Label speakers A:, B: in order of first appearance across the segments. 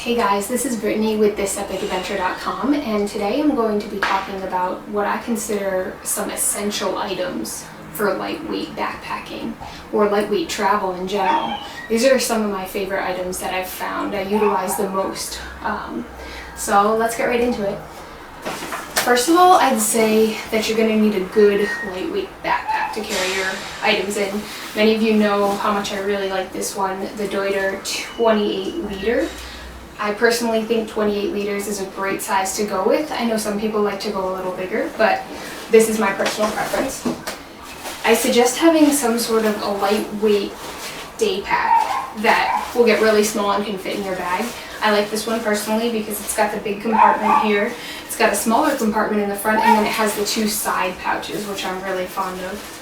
A: Hey guys, this is Brittany with thisepicadventure.com, and today I'm going to be talking about what I consider some essential items for lightweight backpacking or lightweight travel in general. These are some of my favorite items that I've found I utilize the most. So let's get right into it. First of all, I'd say that you're going to need a good lightweight backpack to carry your items in. Many of you know how much I really like this one, the Deuter 28 liter. I personally think 28 liters is a great size to go with. I know some people like to go a little bigger, but this is my personal preference. I suggest having some sort of a lightweight day pack that will get really small and can fit in your bag. I like this one personally because it's got the big compartment here. It's got a smaller compartment in the front, and then it has the two side pouches, which I'm really fond of.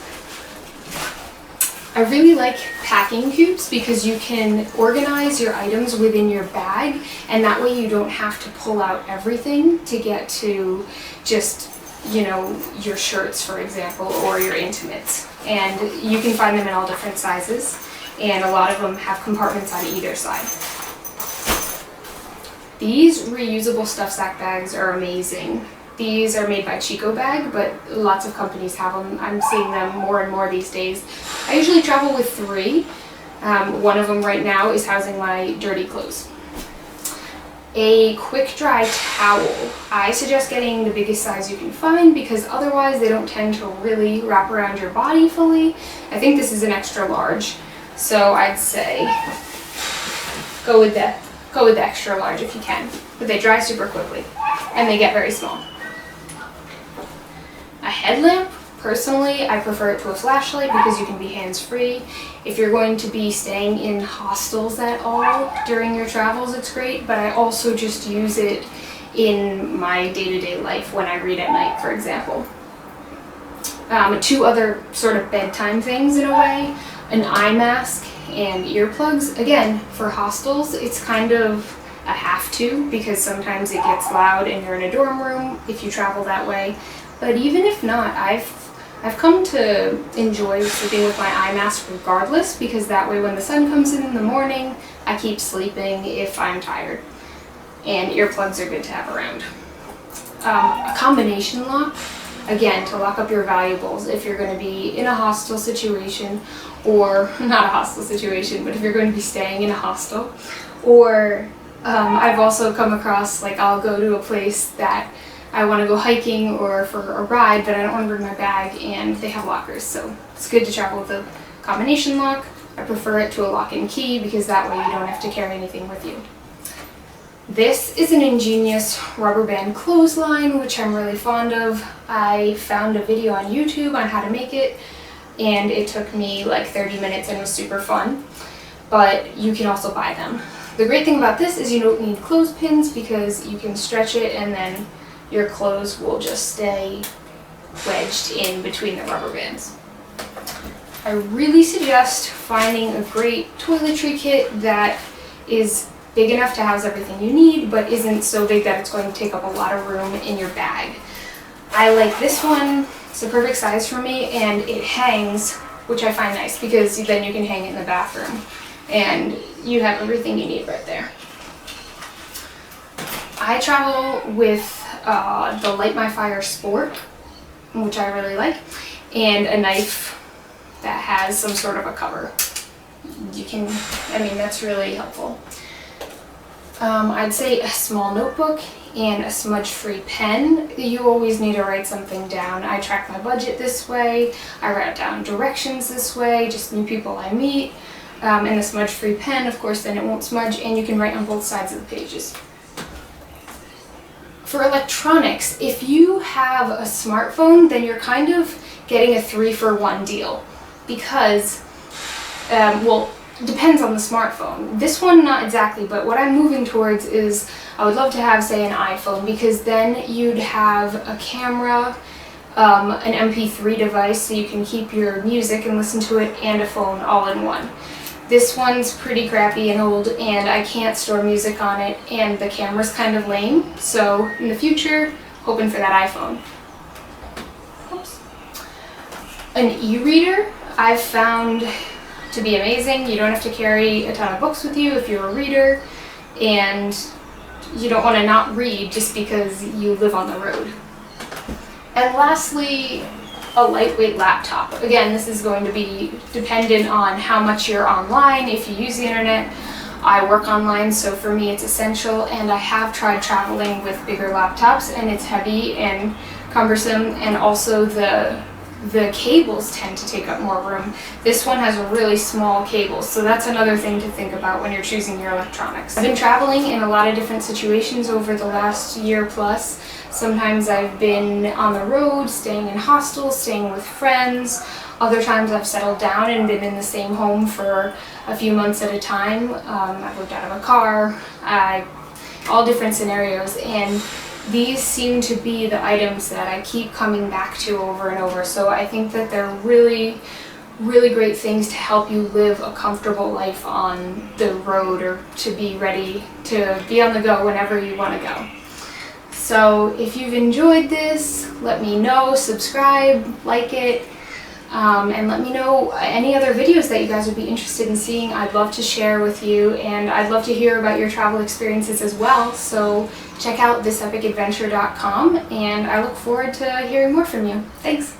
A: I really like packing cubes because you can organize your items within your bag, and that way you don't have to pull out everything to get to just, your shirts, for example, or your intimates. And you can find them in all different sizes, and a lot of them have compartments on either side. These reusable stuff sack bags are amazing. These are made by Chico Bag, but lots of companies have them. I'm seeing them more and more these days. I usually travel with 3. One of them right now is housing my dirty clothes. A quick dry towel. I suggest getting the biggest size you can find because otherwise they don't tend to really wrap around your body fully. I think this is an extra large, so I'd say go with the extra large if you can. But they dry super quickly and they get very small. A headlamp, personally, I prefer it to a flashlight because you can be hands-free. If you're going to be staying in hostels at all during your travels, it's great, but I also just use it in my day-to-day life when I read at night, for example. 2 other sort of bedtime things in a way, an eye mask and earplugs. Again, for hostels, it's kind of a have to because sometimes it gets loud and you're in a dorm room if you travel that way. But even if not, I've come to enjoy sleeping with my eye mask regardless, because that way when the sun comes in the morning, I keep sleeping if I'm tired. And earplugs are good to have around. A combination lock, again, to lock up your valuables if you're going to be in a hostel situation, or not a hostel situation, but if you're going to be staying in a hostel. Or I've also come across, I'll go to a place that I want to go hiking or for a ride, but I don't want to bring my bag, and they have lockers, so it's good to travel with a combination lock. I prefer it to a lock and key because that way you don't have to carry anything with you. This is an ingenious rubber band clothesline, which I'm really fond of. I found a video on YouTube on how to make it, and it took me 30 minutes and was super fun, but you can also buy them. The great thing about this is you don't need clothespins because you can stretch it and then your clothes will just stay wedged in between the rubber bands. I really suggest finding a great toiletry kit that is big enough to house everything you need, but isn't so big that it's going to take up a lot of room in your bag. I like this one. It's the perfect size for me, and it hangs, which I find nice because then you can hang it in the bathroom and you have everything you need right there. I travel with the Light My Fire Sport, which I really like, and a knife that has some sort of a cover. That's really helpful. I'd say a small notebook and a smudge-free pen. You always need to write something down. I track my budget this way, I write down directions this way, just new people I meet, and the smudge-free pen, of course, then it won't smudge, and you can write on both sides of the pages. For electronics, if you have a smartphone, then you're kind of getting a 3-for-1 deal because, depends on the smartphone. This one, not exactly, but what I'm moving towards is I would love to have, say, an iPhone, because then you'd have a camera, an MP3 device so you can keep your music and listen to it, and a phone all in one. This one's pretty crappy and old, and I can't store music on it, and the camera's kind of lame, so in the future, hoping for that iPhone. Oops. An e-reader I've found to be amazing. You don't have to carry a ton of books with you if you're a reader. and you don't want to not read just because you live on the road. And lastly, a lightweight laptop. Again, this is going to be dependent on how much you're online, if you use the internet. I work online, so for me it's essential, and I have tried traveling with bigger laptops, and it's heavy and cumbersome, and also the cables tend to take up more room. This one has a really small cable, so that's another thing to think about when you're choosing your electronics. I've been traveling in a lot of different situations over the last year plus. Sometimes I've been on the road, staying in hostels, staying with friends. Other times I've settled down and been in the same home for a few months at a time. I've lived out of a car, all different scenarios, and these seem to be the items that I keep coming back to over and over. So I think that they're really, really great things to help you live a comfortable life on the road, or to be ready to be on the go whenever you want to go. So if you've enjoyed this, let me know, subscribe, like it, and let me know any other videos that you guys would be interested in seeing. I'd love to share with you, and I'd love to hear about your travel experiences as well. So check out thisepicadventure.com, and I look forward to hearing more from you. Thanks!